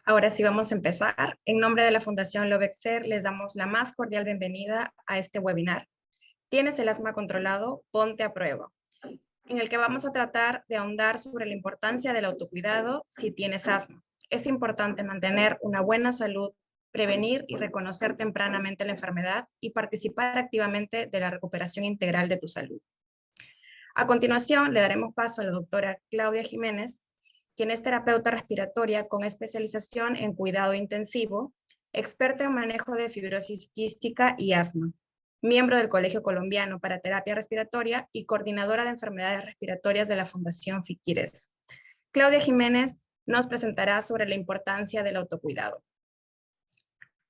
Ahora sí vamos a empezar. En nombre de la Fundación Lovexer les damos la más cordial bienvenida a este webinar. ¿Tienes el asma controlado? Ponte a prueba, en el que vamos a tratar de ahondar sobre la importancia del autocuidado si tienes asma. Es importante mantener una buena salud, prevenir y reconocer tempranamente la enfermedad y participar activamente de la recuperación integral de tu salud. A continuación, le daremos paso a la doctora Claudia Jiménez, quien es terapeuta respiratoria con especialización en cuidado intensivo, experta en manejo de fibrosis quística y asma, miembro del Colegio Colombiano para Terapia Respiratoria y coordinadora de enfermedades respiratorias de la Fundación Fiquires. Claudia Jiménez nos presentará sobre la importancia del autocuidado.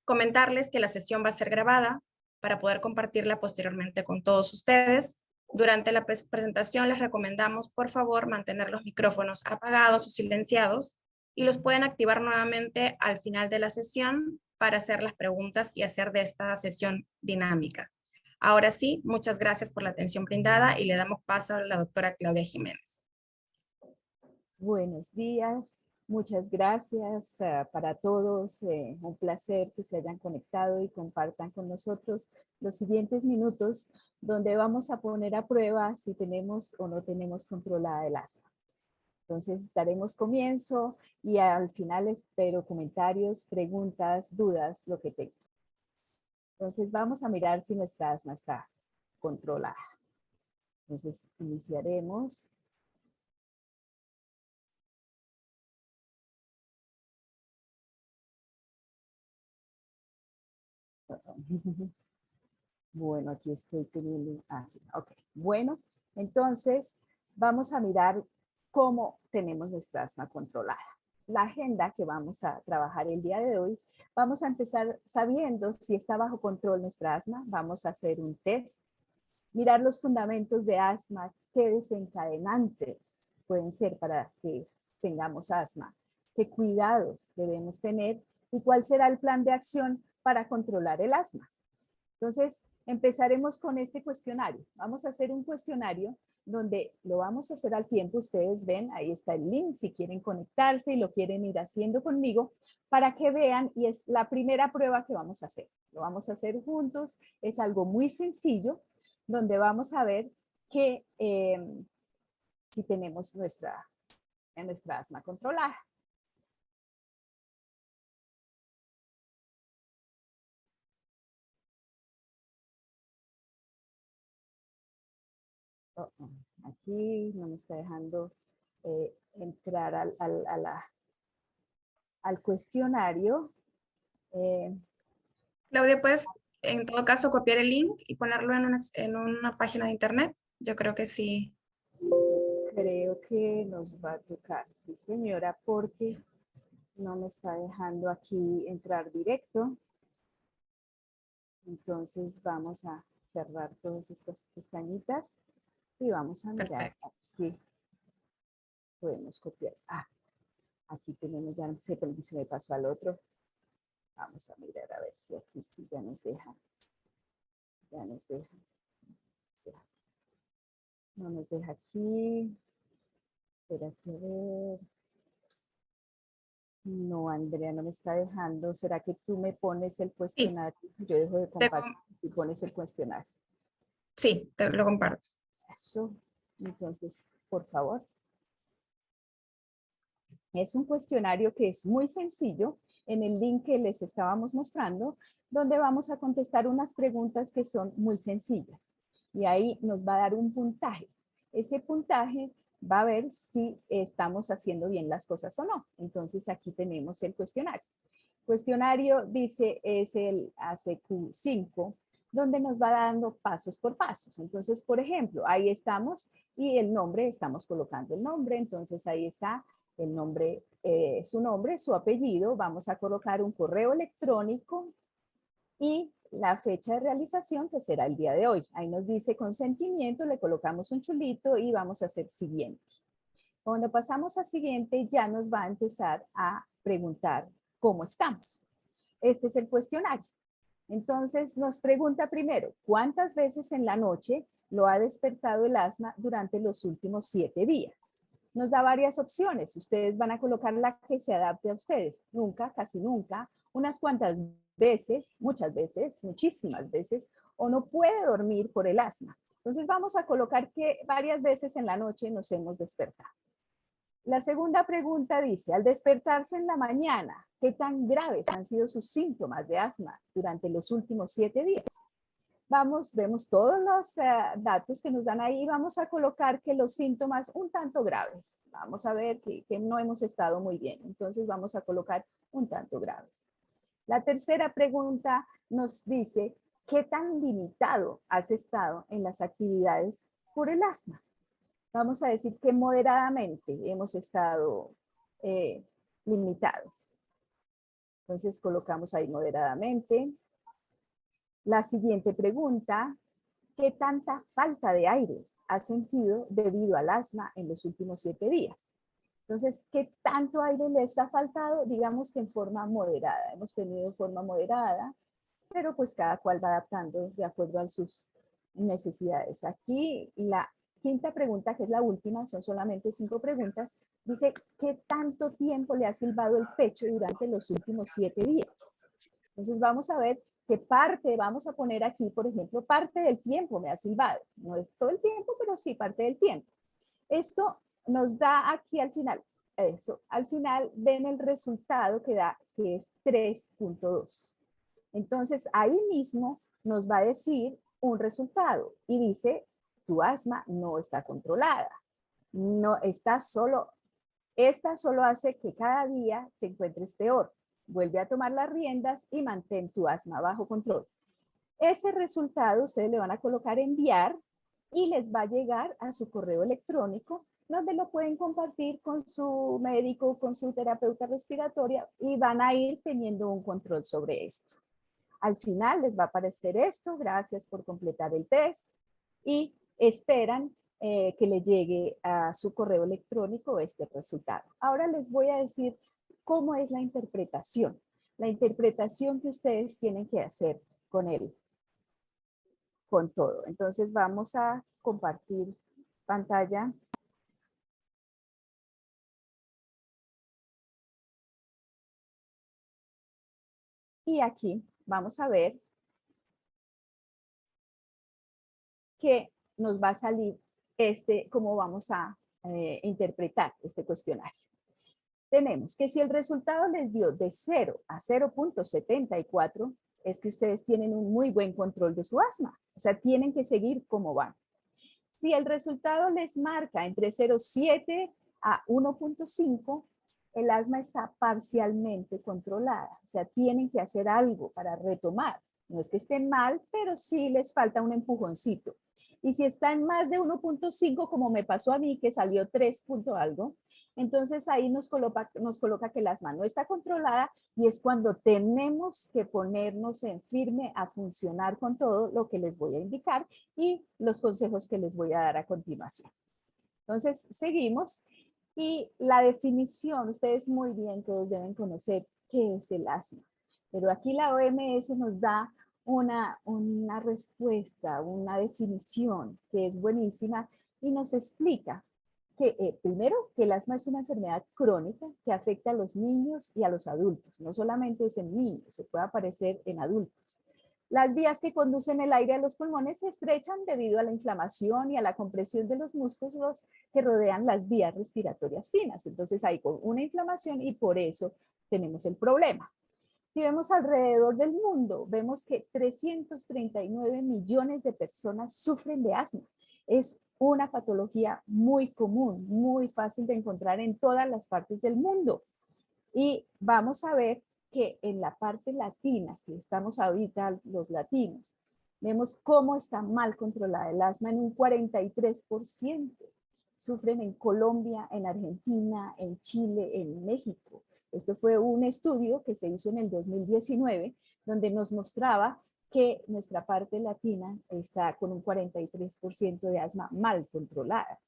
Comentarles que la sesión va a ser grabada para poder compartirla posteriormente con todos ustedes. Durante la presentación les recomendamos, por favor, mantener los micrófonos apagados o silenciados y los pueden activar nuevamente al final de la sesión para hacer las preguntas y hacer de esta sesión dinámica. Ahora sí, muchas gracias por la atención brindada y le damos paso a la doctora Claudia Jiménez. Buenos días, muchas gracias para todos. Un placer que se hayan conectado y compartan con nosotros los siguientes minutos donde vamos a poner a prueba si tenemos o no tenemos controlada el asma. Entonces daremos comienzo y al final espero comentarios, preguntas, dudas, lo que tengan. Entonces vamos a mirar si nuestra asma está controlada. Entonces iniciaremos. Bueno, aquí estoy teniendo, ok. Bueno, entonces vamos a mirar cómo tenemos nuestra asma controlada. La agenda que vamos a trabajar el día de hoy, vamos a empezar sabiendo si está bajo control nuestra asma. Vamos a hacer un test, mirar los fundamentos de asma, qué desencadenantes pueden ser para que tengamos asma, qué cuidados debemos tener y cuál será el plan de acción para controlar el asma. Entonces, empezaremos con este cuestionario. Vamos a hacer un cuestionario donde lo vamos a hacer al tiempo. Ustedes ven, ahí está el link si quieren conectarse y lo quieren ir haciendo conmigo para que vean, y es la primera prueba que vamos a hacer. Lo vamos a hacer juntos, es algo muy sencillo, donde vamos a ver que si tenemos nuestra asma controlada. Aquí no me está dejando entrar al cuestionario. Claudia, ¿puedes en todo caso copiar el link y ponerlo en una página de internet? Yo creo que sí. Creo que nos va a tocar, sí señora, porque no me está dejando aquí entrar directo. Entonces vamos a cerrar todas estas pestañitas y vamos a mirar si podemos copiar. Aquí tenemos, ya se me pasó al otro. Vamos a mirar a ver si aquí sí ya nos deja. Ya nos deja. No nos deja aquí. Espérate a ver. No, Andrea, no me está dejando. ¿Será que tú me pones el cuestionario? Sí. Yo dejo de compartir y pones el cuestionario. Sí, te lo comparto. Eso. Entonces, por favor. Es un cuestionario que es muy sencillo, en el link que les estábamos mostrando, donde vamos a contestar unas preguntas que son muy sencillas. Y ahí nos va a dar un puntaje. Ese puntaje va a ver si estamos haciendo bien las cosas o no. Entonces aquí tenemos el cuestionario. El cuestionario dice es el ACQ5, donde nos va dando pasos por pasos. Entonces, por ejemplo, ahí estamos y el nombre, estamos colocando el nombre. Entonces ahí está el nombre, su apellido. Vamos a colocar un correo electrónico y la fecha de realización, que será el día de hoy. Ahí nos dice consentimiento, le colocamos un chulito y vamos a hacer siguiente. Cuando pasamos a siguiente, ya nos va a empezar a preguntar cómo estamos. Este es el cuestionario. Entonces nos pregunta primero, ¿cuántas veces en la noche lo ha despertado el asma durante los últimos 7 días? nos da varias opciones. Ustedes van a colocar la que se adapte a ustedes. Nunca, casi nunca, unas cuantas veces, muchas veces, muchísimas veces, o no puede dormir por el asma. Entonces vamos a colocar que varias veces en la noche nos hemos despertado. La segunda pregunta dice, al despertarse en la mañana, ¿qué tan graves han sido sus síntomas de asma durante los últimos 7 días? Vemos todos los datos que nos dan ahí y vamos a colocar que los síntomas un tanto graves. Vamos a ver que no hemos estado muy bien, entonces vamos a colocar un tanto graves. La tercera pregunta nos dice, ¿qué tan limitado has estado en las actividades por el asma? Vamos a decir que moderadamente hemos estado limitados. Entonces colocamos ahí moderadamente. La siguiente pregunta, ¿qué tanta falta de aire has sentido debido al asma en los últimos 7 días? Entonces, ¿qué tanto aire les ha faltado? Digamos que en forma moderada. Hemos tenido forma moderada, pero pues cada cual va adaptando de acuerdo a sus necesidades. Aquí la quinta pregunta, que es la última, son solamente 5 preguntas, dice, ¿qué tanto tiempo le ha silbado el pecho durante los últimos 7 días? Entonces vamos a ver qué parte, vamos a poner aquí, por ejemplo, parte del tiempo me ha silbado. No es todo el tiempo, pero sí parte del tiempo. Esto nos da aquí al final, eso, al final ven el resultado que da, que es 3.2. Entonces ahí mismo nos va a decir un resultado y dice, tu asma no está controlada. No está solo, esta solo hace que cada día te encuentres peor. Vuelve a tomar las riendas y mantén tu asma bajo control. Ese resultado ustedes le van a colocar enviar y les va a llegar a su correo electrónico donde lo pueden compartir con su médico, con su terapeuta respiratoria y van a ir teniendo un control sobre esto. Al final les va a aparecer esto, gracias por completar el test y esperan que le llegue a su correo electrónico este resultado. Ahora les voy a decir cómo es la interpretación que ustedes tienen que hacer con él, con todo. Entonces vamos a compartir pantalla. Y aquí vamos a ver que nos va a salir cómo vamos a interpretar este cuestionario. Tenemos que si el resultado les dio de 0 a 0.74, es que ustedes tienen un muy buen control de su asma. O sea, tienen que seguir como van. Si el resultado les marca entre 0.7 a 1.5, el asma está parcialmente controlada. O sea, tienen que hacer algo para retomar. No es que estén mal, pero sí les falta un empujoncito. Y si está en más de 1.5, como me pasó a mí, que salió 3 punto algo, entonces ahí nos coloca que el asma no está controlada y es cuando tenemos que ponernos en firme a funcionar con todo lo que les voy a indicar y los consejos que les voy a dar a continuación. Entonces, seguimos. Y la definición, ustedes muy bien todos deben conocer qué es el asma. Pero aquí la OMS nos da una respuesta, una definición que es buenísima y nos explica que primero que el asma es una enfermedad crónica que afecta a los niños y a los adultos. No solamente es en niños, se puede aparecer en adultos. Las vías que conducen el aire a los pulmones se estrechan debido a la inflamación y a la compresión de los músculos que rodean las vías respiratorias finas. Entonces hay una inflamación y por eso tenemos el problema. Si vemos alrededor del mundo, vemos que 339 millones de personas sufren de asma. Es una patología muy común, muy fácil de encontrar en todas las partes del mundo. Y vamos a ver que en la parte latina, que estamos ahorita los latinos, vemos cómo está mal controlada el asma en un 43%. Sufren en Colombia, en Argentina, en Chile, en México. Esto fue un estudio que se hizo en el 2019, donde nos mostraba que nuestra parte latina está con un 43% de asma mal controlada.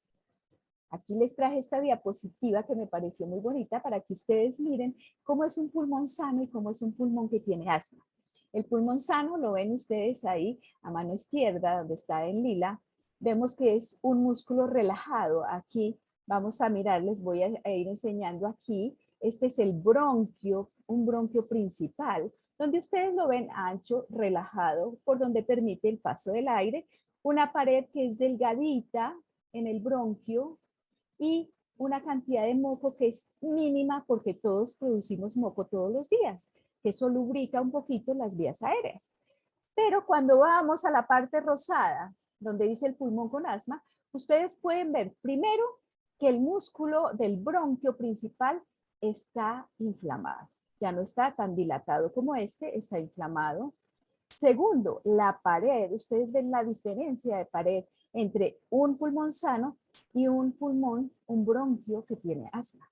Aquí les traje esta diapositiva que me pareció muy bonita para que ustedes miren cómo es un pulmón sano y cómo es un pulmón que tiene asma. El pulmón sano lo ven ustedes ahí a mano izquierda, donde está en lila. Vemos que es un músculo relajado aquí Vamos a mirar, les voy a ir enseñando aquí. Este es el bronquio, un bronquio principal, donde ustedes lo ven ancho, relajado, por donde permite el paso del aire. Una pared que es delgadita en el bronquio y una cantidad de moco que es mínima porque todos producimos moco todos los días, que eso lubrica un poquito las vías aéreas. Pero cuando vamos a la parte rosada, donde dice el pulmón con asma, ustedes pueden ver primero que el músculo del bronquio principal está inflamado. Ya no está tan dilatado como este, está inflamado. Segundo, la pared, ustedes ven la diferencia de pared entre un pulmón sano y un pulmón, un bronquio que tiene asma.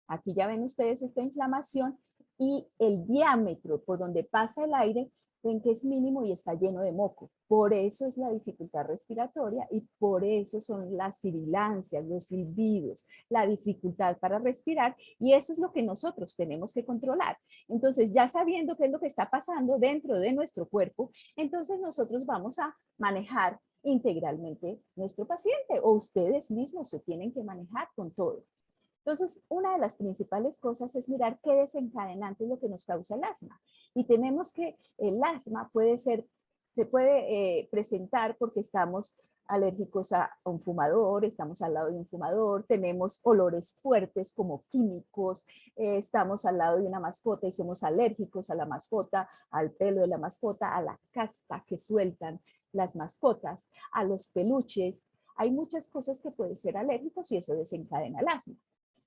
Aquí ya ven ustedes esta inflamación y el diámetro por donde pasa el aire, ven que es mínimo y está lleno de moco. Por eso es la dificultad respiratoria y por eso son las sibilancias, los silbidos, la dificultad para respirar y eso es lo que nosotros tenemos que controlar. Entonces, ya sabiendo qué es lo que está pasando dentro de nuestro cuerpo, entonces nosotros vamos a manejar integralmente nuestro paciente o ustedes mismos se tienen que manejar con todo. Entonces, una de las principales cosas es mirar qué desencadenante es lo que nos causa el asma. Y tenemos que el asma se puede presentar porque estamos alérgicos a un fumador, estamos al lado de un fumador, tenemos olores fuertes como químicos, estamos al lado de una mascota y somos alérgicos a la mascota, al pelo de la mascota, a la caspa que sueltan las mascotas, a los peluches. Hay muchas cosas que pueden ser alérgicos y eso desencadena el asma.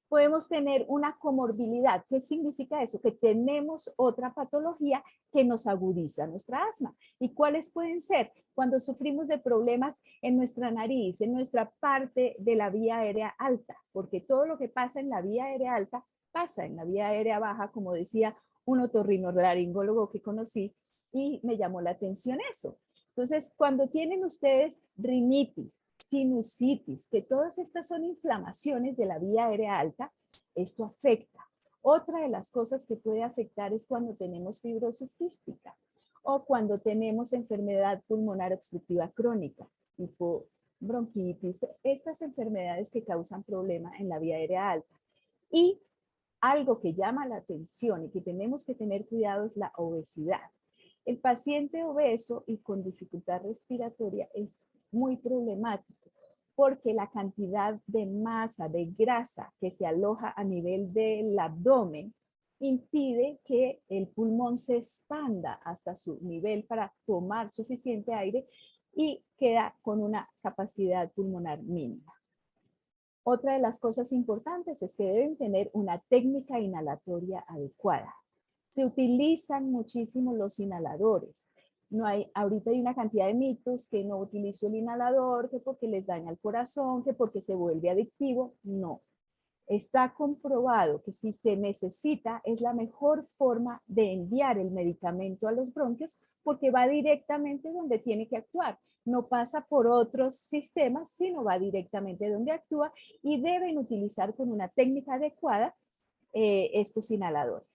Podemos tener una comorbilidad. ¿Qué significa eso? Que tenemos otra patología que nos agudiza nuestra asma. ¿Y cuáles pueden ser? Cuando sufrimos de problemas en nuestra nariz, en nuestra parte de la vía aérea alta, porque todo lo que pasa en la vía aérea alta pasa en la vía aérea baja, como decía un otorrinolaringólogo que conocí, y me llamó la atención eso. Entonces, cuando tienen ustedes rinitis, sinusitis, que todas estas son inflamaciones de la vía aérea alta, esto afecta. Otra de las cosas que puede afectar es cuando tenemos fibrosis quística o cuando tenemos enfermedad pulmonar obstructiva crónica, tipo bronquitis, estas enfermedades que causan problema en la vía aérea alta. Y algo que llama la atención y que tenemos que tener cuidado es la obesidad. El paciente obeso y con dificultad respiratoria es muy problemático porque la cantidad de masa, de grasa que se aloja a nivel del abdomen impide que el pulmón se expanda hasta su nivel para tomar suficiente aire y queda con una capacidad pulmonar mínima. Otra de las cosas importantes es que deben tener una técnica inhalatoria adecuada. Se utilizan muchísimo los inhaladores. Ahorita hay una cantidad de mitos que no utilizo el inhalador, que porque les daña el corazón, que porque se vuelve adictivo. No. Está comprobado que si se necesita es la mejor forma de enviar el medicamento a los bronquios porque va directamente donde tiene que actuar. No pasa por otros sistemas, sino va directamente donde actúa y deben utilizar con una técnica adecuada estos inhaladores.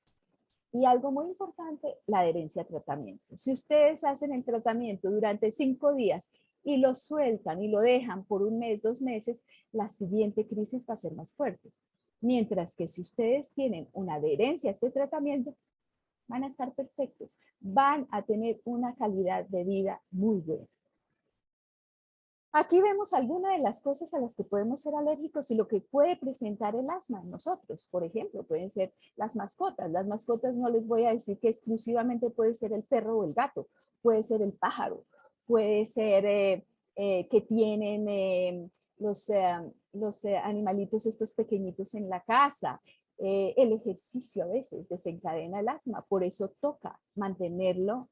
Y algo muy importante, la adherencia a tratamiento. Si ustedes hacen el tratamiento durante 5 días y lo sueltan y lo dejan por 1 mes, 2 meses, la siguiente crisis va a ser más fuerte. Mientras que si ustedes tienen una adherencia a este tratamiento, van a estar perfectos, van a tener una calidad de vida muy buena. Aquí vemos algunas de las cosas a las que podemos ser alérgicos y lo que puede presentar el asma en nosotros. Por ejemplo, pueden ser las mascotas. Las mascotas no les voy a decir que exclusivamente puede ser el perro o el gato, puede ser el pájaro, puede ser que tienen los animalitos estos pequeñitos en la casa. El ejercicio a veces desencadena el asma, por eso toca mantenerlo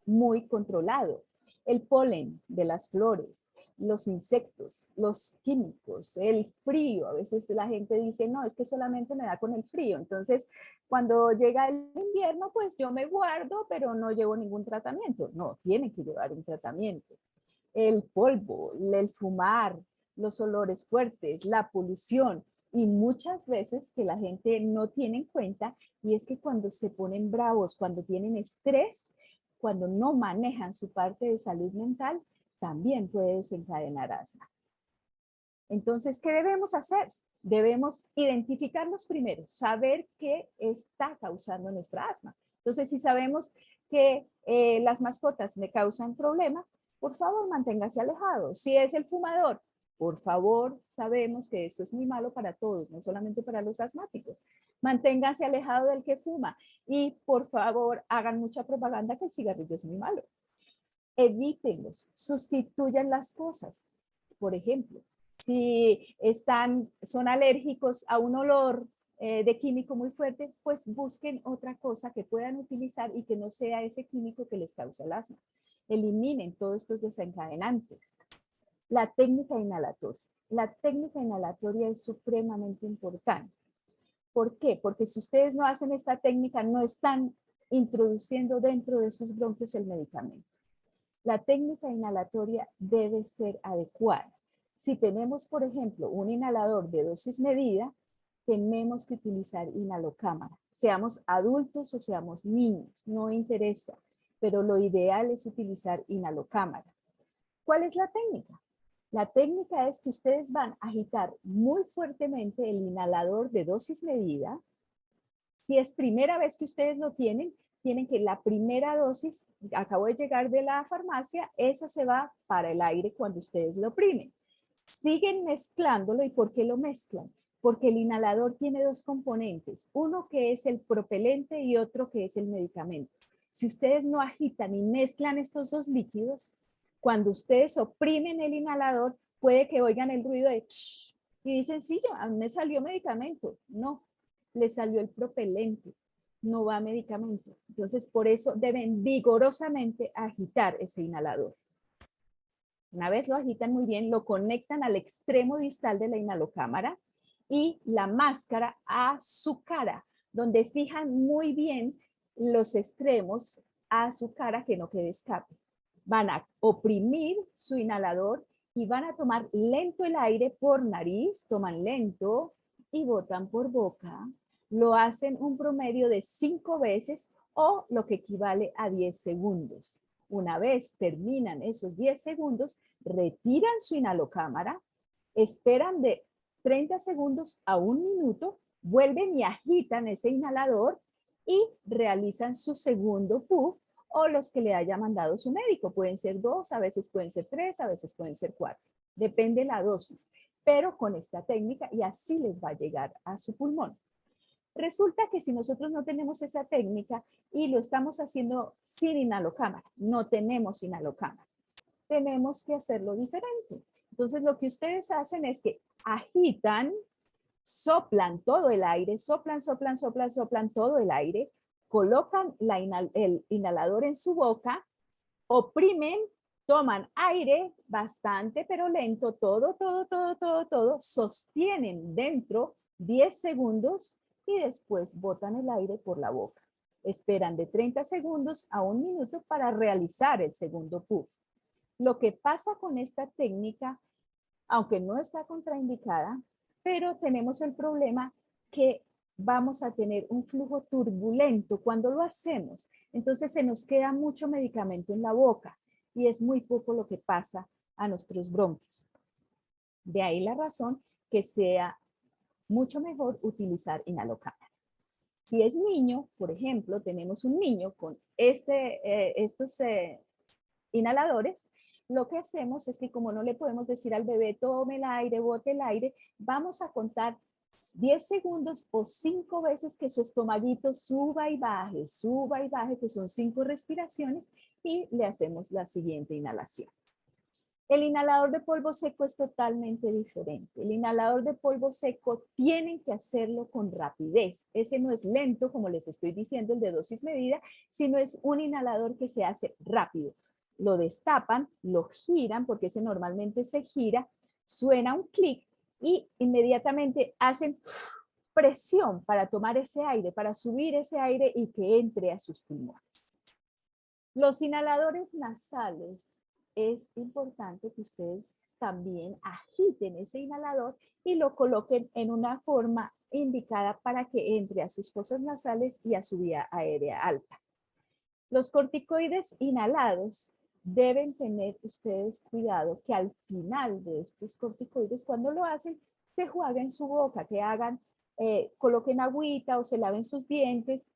muy controlado. El polen de las flores, los insectos, los químicos, el frío. A veces la gente dice, no, es que solamente me da con el frío. Entonces, cuando llega el invierno, pues yo me guardo, pero no llevo ningún tratamiento. No, tiene que llevar un tratamiento. El polvo, el fumar, los olores fuertes, la polución. Y muchas veces que la gente no tiene en cuenta, y es que cuando se ponen bravos, cuando tienen estrés, cuando no manejan su parte de salud mental, también puede desencadenar asma. Entonces, ¿qué debemos hacer? Debemos identificarlos primero, saber qué está causando nuestra asma. Entonces, si sabemos que las mascotas me causan problemas, por favor, manténgase alejado. Si es el fumador, por favor, sabemos que eso es muy malo para todos, no solamente para los asmáticos. Manténganse alejado del que fuma y, por favor, hagan mucha propaganda que el cigarrillo es muy malo. Evítenlos, sustituyan las cosas. Por ejemplo, si son alérgicos a un olor de químico muy fuerte, pues busquen otra cosa que puedan utilizar y que no sea ese químico que les causa el asma. Eliminen todos estos desencadenantes. La técnica inhalatoria. La técnica inhalatoria es supremamente importante. ¿Por qué? Porque si ustedes no hacen esta técnica, no están introduciendo dentro de sus bronquios el medicamento. La técnica inhalatoria debe ser adecuada. Si tenemos, por ejemplo, un inhalador de dosis medida, tenemos que utilizar inhalocámara. Seamos adultos o seamos niños, no interesa, pero lo ideal es utilizar inhalocámara. ¿Cuál es la técnica? La técnica es que ustedes van a agitar muy fuertemente el inhalador de dosis medida. Si es primera vez que ustedes lo tienen que la primera dosis, acabo de llegar de la farmacia, esa se va para el aire cuando ustedes lo oprimen. Siguen mezclándolo. ¿Y por qué lo mezclan? Porque el inhalador tiene dos componentes, uno que es el propelente y otro que es el medicamento. Si ustedes no agitan y mezclan estos dos líquidos, cuando ustedes oprimen el inhalador, puede que oigan el ruido de psh, y dicen, sí, a mí me salió medicamento. No, le salió el propelente, no va medicamento. Entonces, por eso deben vigorosamente agitar ese inhalador. Una vez lo agitan muy bien, lo conectan al extremo distal de la inhalocámara y la máscara a su cara, donde fijan muy bien los extremos a su cara que no quede escape. Van a oprimir su inhalador y van a tomar lento el aire por nariz, toman lento y botan por boca. Lo hacen un promedio de 5 veces o lo que equivale a 10 segundos. Una vez terminan esos 10 segundos, retiran su inhalocámara, esperan de 30 segundos a 1 minuto, vuelven y agitan ese inhalador y realizan su segundo puff o los que le haya mandado su médico. Pueden ser 2, a veces pueden ser 3, a veces pueden ser 4. Depende la dosis, pero con esta técnica y así les va a llegar a su pulmón. Resulta que si nosotros no tenemos esa técnica y lo estamos haciendo sin inhalocámara, no tenemos inhalocámara, tenemos que hacerlo diferente. Entonces lo que ustedes hacen es que agitan, soplan todo el aire, soplan todo el aire, colocan el inhalador en su boca, oprimen, toman aire bastante pero lento, todo, sostienen dentro 10 segundos y después botan el aire por la boca. Esperan de 30 segundos a 1 minuto para realizar el segundo puff. Lo que pasa con esta técnica, aunque no está contraindicada, pero tenemos el problema que vamos a tener un flujo turbulento cuando lo hacemos. Entonces se nos queda mucho medicamento en la boca y es muy poco lo que pasa a nuestros bronquios. De ahí la razón que sea mucho mejor utilizar inhalocámara. Si es niño, por ejemplo, tenemos un niño con estos inhaladores, lo que hacemos es que como no le podemos decir al bebé tome el aire, bote el aire, vamos a contar 10 segundos o 5 veces que su estomaguito suba y baje, que son 5 respiraciones y le hacemos la siguiente inhalación. El inhalador de polvo seco es totalmente diferente. El inhalador de polvo seco tienen que hacerlo con rapidez. Ese no es lento, como les estoy diciendo, el de dosis medida, sino es un inhalador que se hace rápido. Lo destapan, lo giran, porque ese normalmente se gira, suena un clic y inmediatamente hacen presión para tomar ese aire, para subir ese aire y que entre a sus pulmones. Los inhaladores nasales, es importante que ustedes también agiten ese inhalador y lo coloquen en una forma indicada para que entre a sus fosas nasales y a su vía aérea alta. Los corticoides inhalados deben tener ustedes cuidado que al final de estos corticoides, cuando lo hacen, se jueguen su boca, que hagan, coloquen agüita o se laven sus dientes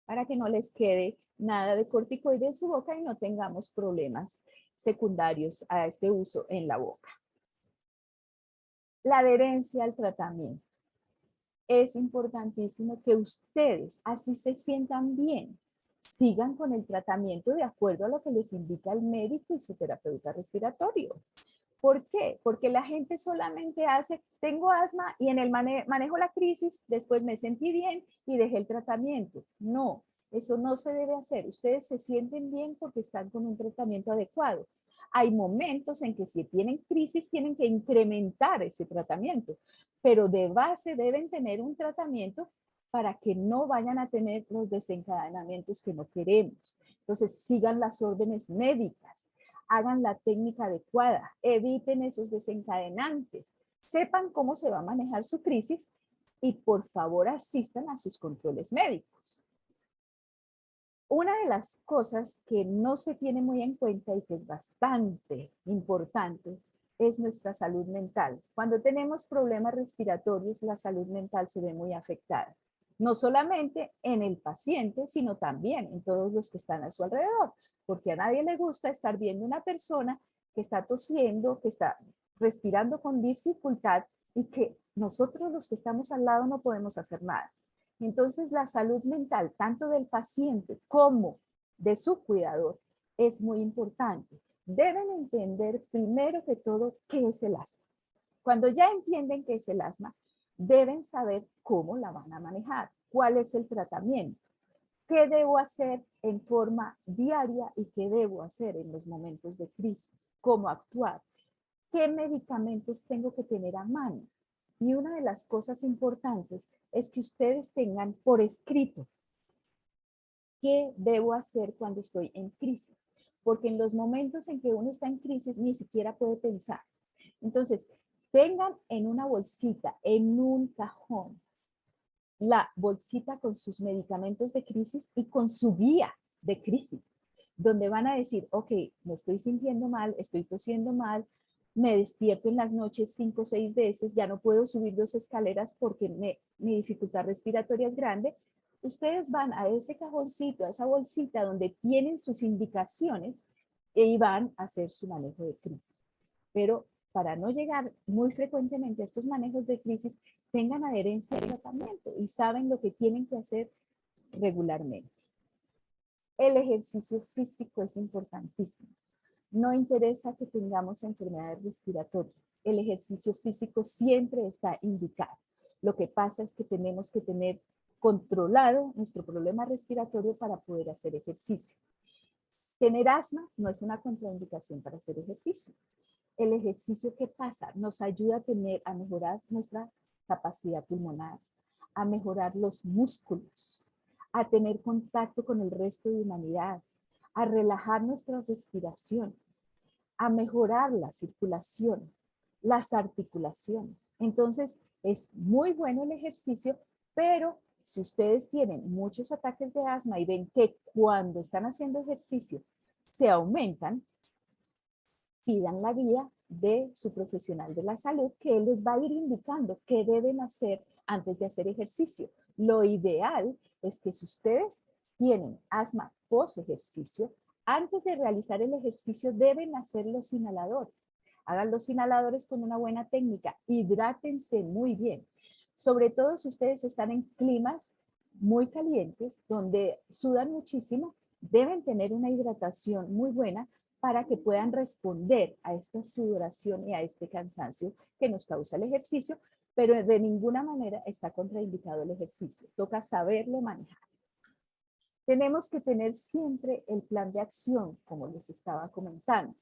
para que no les quede nada de corticoide en su boca y no tengamos problemas secundarios a este uso en la boca. La adherencia al tratamiento. Es importantísimo que ustedes, así se sientan bien, sigan con el tratamiento de acuerdo a lo que les indica el médico y su terapeuta respiratorio. ¿Por qué? Porque la gente solamente hace, tengo asma y en el manejo la crisis, después me sentí bien y dejé el tratamiento. No, eso no se debe hacer. Ustedes se sienten bien porque están con un tratamiento adecuado. Hay momentos en que si tienen crisis tienen que incrementar ese tratamiento, pero de base deben tener un tratamiento para que no vayan a tener los desencadenamientos que no queremos. Entonces sigan las órdenes médicas, hagan la técnica adecuada, eviten esos desencadenantes, sepan cómo se va a manejar su crisis y por favor asistan a sus controles médicos. Una de las cosas que no se tiene muy en cuenta y que es bastante importante es nuestra salud mental. Cuando tenemos problemas respiratorios, la salud mental se ve muy afectada. No solamente en el paciente, sino también en todos los que están a su alrededor, porque a nadie le gusta estar viendo una persona que está tosiendo, que está respirando con dificultad y que nosotros los que estamos al lado no podemos hacer nada. Entonces, la salud mental, tanto del paciente como de su cuidador, es muy importante. Deben entender primero que todo qué es el asma. Cuando ya entienden qué es el asma, deben saber cómo la van a manejar, cuál es el tratamiento, qué debo hacer en forma diaria y qué debo hacer en los momentos de crisis, cómo actuar, qué medicamentos tengo que tener a mano. Y una de las cosas importantes es que ustedes tengan por escrito qué debo hacer cuando estoy en crisis, porque en los momentos en que uno está en crisis ni siquiera puede pensar. Entonces, tengan en una bolsita, en un cajón, la bolsita con sus medicamentos de crisis y con su guía de crisis, donde van a decir, ok, me estoy sintiendo mal, estoy tosiendo mal, me despierto en las noches 5 o 6 veces, ya no puedo subir 2 escaleras porque mi dificultad respiratoria es grande. Ustedes van a ese cajoncito, a esa bolsita donde tienen sus indicaciones y van a hacer su manejo de crisis. Pero para no llegar muy frecuentemente a estos manejos de crisis, tengan adherencia al tratamiento y saben lo que tienen que hacer regularmente. El ejercicio físico es importantísimo. No interesa que tengamos enfermedades respiratorias. El ejercicio físico siempre está indicado. Lo que pasa es que tenemos que tener controlado nuestro problema respiratorio para poder hacer ejercicio. Tener asma no es una contraindicación para hacer ejercicio. El ejercicio, ¿qué pasa? Nos ayuda a mejorar nuestra capacidad pulmonar, a mejorar los músculos, a tener contacto con el resto de humanidad, a relajar nuestra respiración, a mejorar la circulación, las articulaciones. Entonces, es muy bueno el ejercicio, pero si ustedes tienen muchos ataques de asma y ven que cuando están haciendo ejercicio se aumentan, pidan la guía de su profesional de la salud, que él les va a ir indicando qué deben hacer antes de hacer ejercicio. Lo ideal es que si ustedes tienen asma post ejercicio, antes de realizar el ejercicio deben hacer los inhaladores. Hagan los inhaladores con una buena técnica, hidrátense muy bien. Sobre todo si ustedes están en climas muy calientes, donde sudan muchísimo, deben tener una hidratación muy buena para que puedan responder a esta sudoración y a este cansancio que nos causa el ejercicio, pero de ninguna manera está contraindicado el ejercicio. Toca saberlo manejar. Tenemos que tener siempre el plan de acción, como les estaba comentando.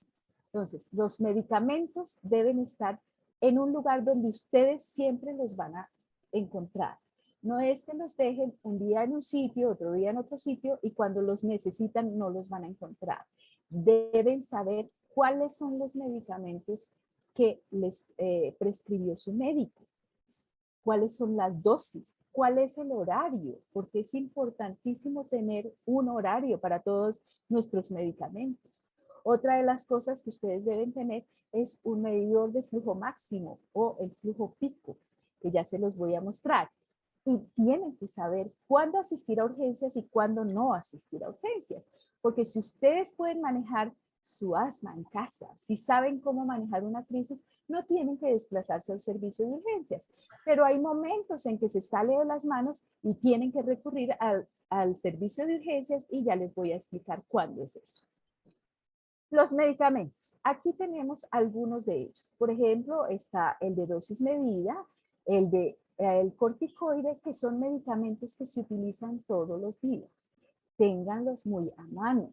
Entonces, los medicamentos deben estar en un lugar donde ustedes siempre los van a encontrar. No es que los dejen un día en un sitio, otro día en otro sitio, y cuando los necesitan no los van a encontrar. Deben saber cuáles son los medicamentos que les prescribió su médico, cuáles son las dosis, cuál es el horario, porque es importantísimo tener un horario para todos nuestros medicamentos. Otra de las cosas que ustedes deben tener es un medidor de flujo máximo o el flujo pico, que ya se los voy a mostrar. Y tienen que saber cuándo asistir a urgencias y cuándo no asistir a urgencias. Porque si ustedes pueden manejar su asma en casa, si saben cómo manejar una crisis, no tienen que desplazarse al servicio de urgencias. Pero hay momentos en que se sale de las manos y tienen que recurrir al servicio de urgencias y ya les voy a explicar cuándo es eso. Los medicamentos. Aquí tenemos algunos de ellos. Por ejemplo, está el de dosis medida, el corticoide, que son medicamentos que se utilizan todos los días. Ténganlos muy a mano.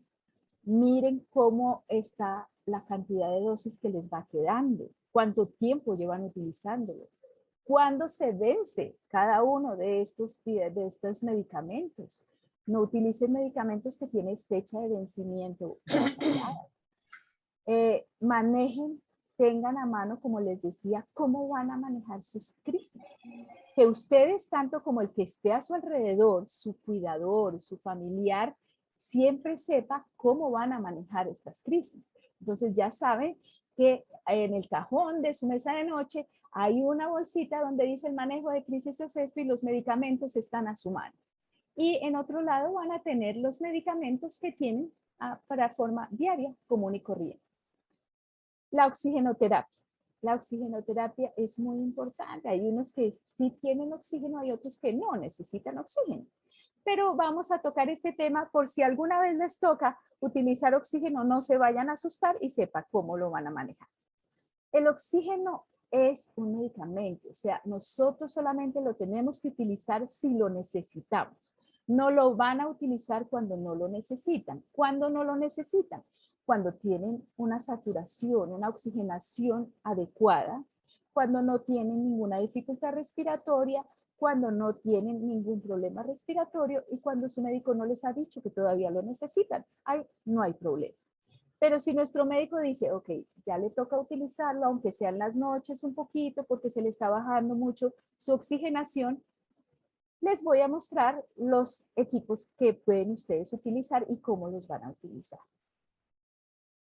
Miren cómo está la cantidad de dosis que les va quedando, cuánto tiempo llevan utilizándolo, cuándo se vence cada uno de estos medicamentos. No utilicen medicamentos que tienen fecha de vencimiento ya pasada. Manejen, tengan a mano, como les decía, cómo van a manejar sus crisis. Que ustedes, tanto como el que esté a su alrededor, su cuidador, su familiar, siempre sepa cómo van a manejar estas crisis. Entonces ya saben que en el cajón de su mesa de noche hay una bolsita donde dice el manejo de crisis es esto y los medicamentos están a su mano. Y en otro lado van a tener los medicamentos que tienen para forma diaria, común y corriente. La oxigenoterapia. La oxigenoterapia es muy importante. Hay unos que sí tienen oxígeno, hay otros que no necesitan oxígeno. Pero vamos a tocar este tema por si alguna vez les toca utilizar oxígeno, no se vayan a asustar y sepan cómo lo van a manejar. El oxígeno es un medicamento, o sea, nosotros solamente lo tenemos que utilizar si lo necesitamos. No lo van a utilizar cuando no lo necesitan. ¿Cuándo no lo necesitan? Cuando tienen una saturación, una oxigenación adecuada, cuando no tienen ninguna dificultad respiratoria, cuando no tienen ningún problema respiratorio y cuando su médico no les ha dicho que todavía lo necesitan. Ahí no hay problema. Pero si nuestro médico dice, ok, ya le toca utilizarlo, aunque sea en las noches un poquito, porque se le está bajando mucho su oxigenación, les voy a mostrar los equipos que pueden ustedes utilizar y cómo los van a utilizar.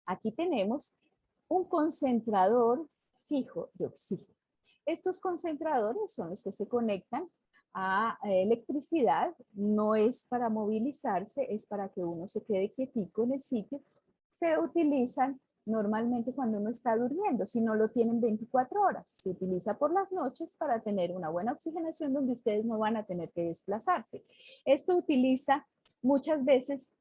Aquí tenemos un concentrador fijo de oxígeno. Estos concentradores son los que se conectan a electricidad, no es para movilizarse, es para que uno se quede quietico en el sitio. Se utilizan normalmente cuando uno está durmiendo, si no lo tienen 24 horas. Se utiliza por las noches para tener una buena oxigenación donde ustedes no van a tener que desplazarse. Esto utiliza muchas veces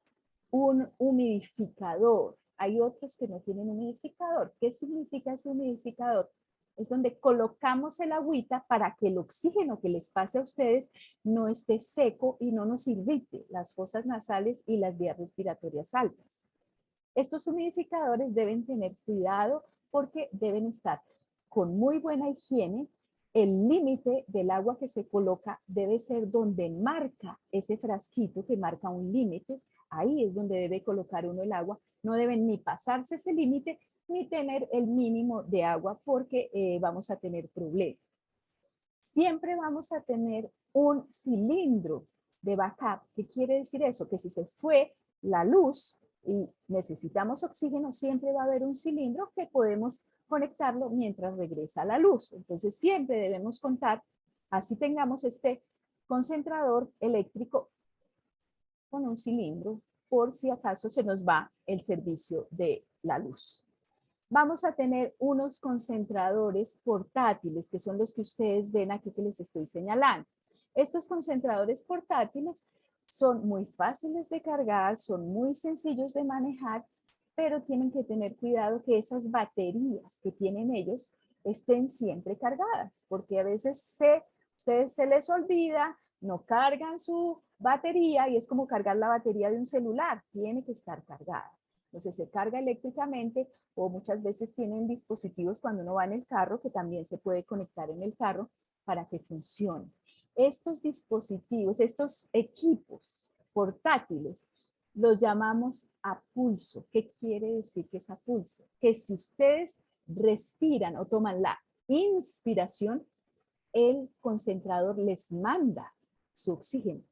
un humidificador. Hay otros que no tienen humidificador. ¿Qué significa ese humidificador? Es donde colocamos el agüita para que el oxígeno que les pase a ustedes no esté seco y no nos irrite las fosas nasales y las vías respiratorias altas. Estos humidificadores deben tener cuidado porque deben estar con muy buena higiene. El límite del agua que se coloca debe ser donde marca ese frasquito que marca un límite. Ahí es donde debe colocar uno el agua. No deben ni pasarse ese límite ni tener el mínimo de agua porque vamos a tener problemas. Siempre vamos a tener un cilindro de backup. ¿Qué quiere decir eso? Que si se fue la luz y necesitamos oxígeno, siempre va a haber un cilindro que podemos conectarlo mientras regresa la luz. Entonces siempre debemos contar, así tengamos este concentrador eléctrico con un cilindro por si acaso se nos va el servicio de la luz. Vamos a tener unos concentradores portátiles, que son los que ustedes ven aquí que les estoy señalando. Estos concentradores portátiles son muy fáciles de cargar, son muy sencillos de manejar, pero tienen que tener cuidado que esas baterías que tienen ellos estén siempre cargadas, porque a veces ustedes se les olvida, no cargan su batería y es como cargar la batería de un celular, tiene que estar cargada. Entonces se carga eléctricamente o muchas veces tienen dispositivos cuando uno va en el carro que también se puede conectar en el carro para que funcione. Estos dispositivos, estos equipos portátiles, los llamamos a pulso. ¿Qué quiere decir que es a pulso? Que si ustedes respiran o toman la inspiración, el concentrador les manda su oxígeno.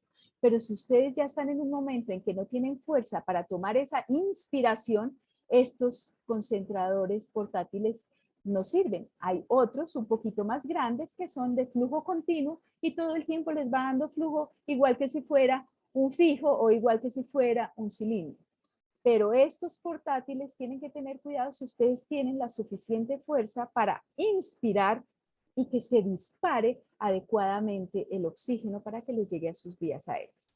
Pero si ustedes ya están en un momento en que no tienen fuerza para tomar esa inspiración, estos concentradores portátiles no sirven. Hay otros un poquito más grandes que son de flujo continuo y todo el tiempo les va dando flujo igual que si fuera un fijo o igual que si fuera un cilindro. Pero estos portátiles tienen que tener cuidado si ustedes tienen la suficiente fuerza para inspirar y que se dispare adecuadamente el oxígeno para que les llegue a sus vías aéreas.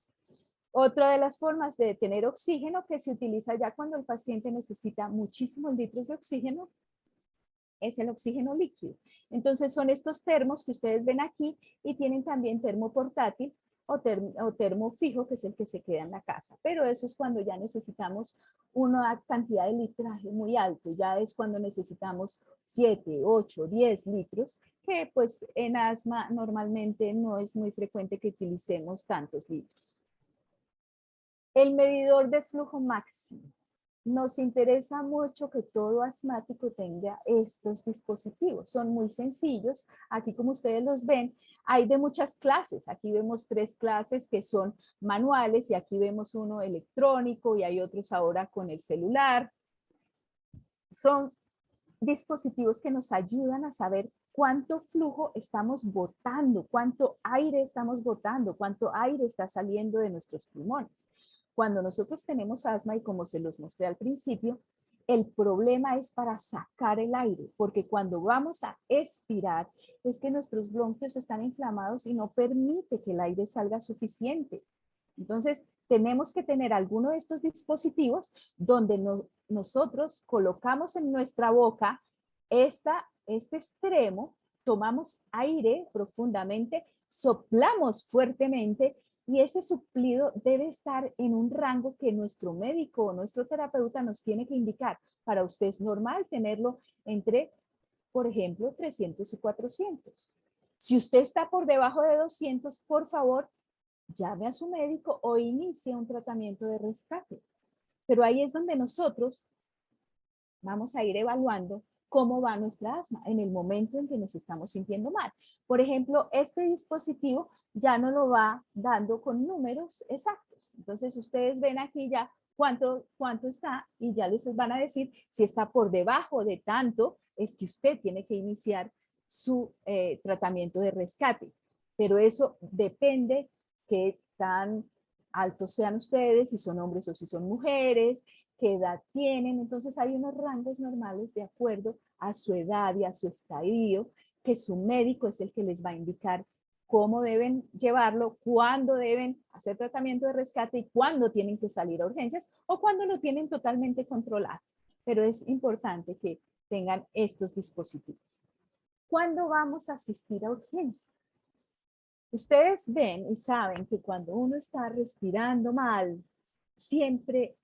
Otra de las formas de tener oxígeno que se utiliza ya cuando el paciente necesita muchísimos litros de oxígeno es el oxígeno líquido. Entonces son estos termos que ustedes ven aquí y tienen también termo portátil o termo fijo, que es el que se queda en la casa. Pero eso es cuando ya necesitamos una cantidad de litraje muy alto, ya es cuando necesitamos 7, 8, 10 litros, que pues en asma normalmente no es muy frecuente que utilicemos tantos litros. El medidor de flujo máximo. Nos interesa mucho que todo asmático tenga estos dispositivos. Son muy sencillos. Aquí, como ustedes los ven, hay de muchas clases. Aquí vemos 3 clases que son manuales y aquí vemos uno electrónico y hay otros ahora con el celular. Son dispositivos que nos ayudan a saber cuánto flujo estamos botando, cuánto aire estamos botando, cuánto aire está saliendo de nuestros pulmones. Cuando nosotros tenemos asma, y como se los mostré al principio, el problema es para sacar el aire, porque cuando vamos a expirar, es que nuestros bronquios están inflamados y no permite que el aire salga suficiente. Entonces, tenemos que tener alguno de estos dispositivos donde nosotros colocamos en nuestra boca este extremo, tomamos aire profundamente, soplamos fuertemente y ese suplido debe estar en un rango que nuestro médico o nuestro terapeuta nos tiene que indicar. Para usted es normal tenerlo entre, por ejemplo, 300 y 400. Si usted está por debajo de 200, por favor, llame a su médico o inicie un tratamiento de rescate. Pero ahí es donde nosotros vamos a ir evaluando cómo va nuestra asma en el momento en que nos estamos sintiendo mal. Por ejemplo, este dispositivo ya no lo va dando con números exactos. Entonces, ustedes ven aquí ya cuánto está y ya les van a decir si está por debajo de tanto, es que usted tiene que iniciar su tratamiento de rescate. Pero eso depende qué tan altos sean ustedes, si son hombres o si son mujeres, qué edad tienen. Entonces hay unos rangos normales de acuerdo a su edad y a su estadio, que su médico es el que les va a indicar cómo deben llevarlo, cuándo deben hacer tratamiento de rescate y cuándo tienen que salir a urgencias o cuándo lo tienen totalmente controlado. Pero es importante que tengan estos dispositivos. ¿Cuándo vamos a asistir a urgencias? Ustedes ven y saben que cuando uno está respirando mal, siempre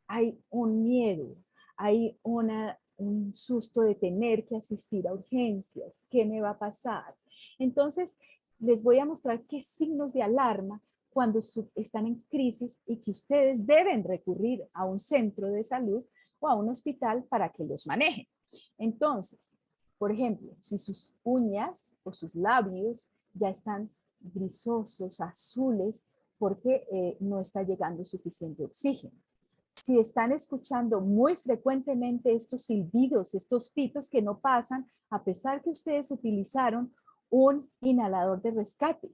hay un miedo, hay un susto de tener que asistir a urgencias. ¿Qué me va a pasar? Entonces, les voy a mostrar qué signos de alarma cuando están en crisis y que ustedes deben recurrir a un centro de salud o a un hospital para que los manejen. Entonces, por ejemplo, si sus uñas o sus labios ya están grisosos, azules, porque no está llegando suficiente oxígeno. Si están escuchando muy frecuentemente estos silbidos, estos pitos que no pasan, a pesar que ustedes utilizaron un inhalador de rescate.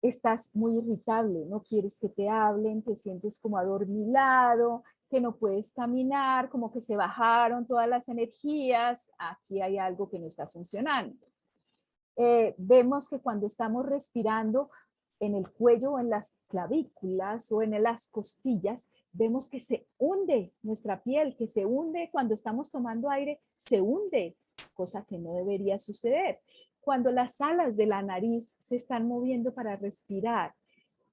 Estás muy irritable, no quieres que te hablen, te sientes como adormilado, que no puedes caminar, como que se bajaron todas las energías, aquí hay algo que no está funcionando. Vemos que cuando estamos respirando en el cuello o en las clavículas o en las costillas, vemos que se hunde nuestra piel, que se hunde cuando estamos tomando aire, se hunde, cosa que no debería suceder. Cuando las alas de la nariz se están moviendo para respirar,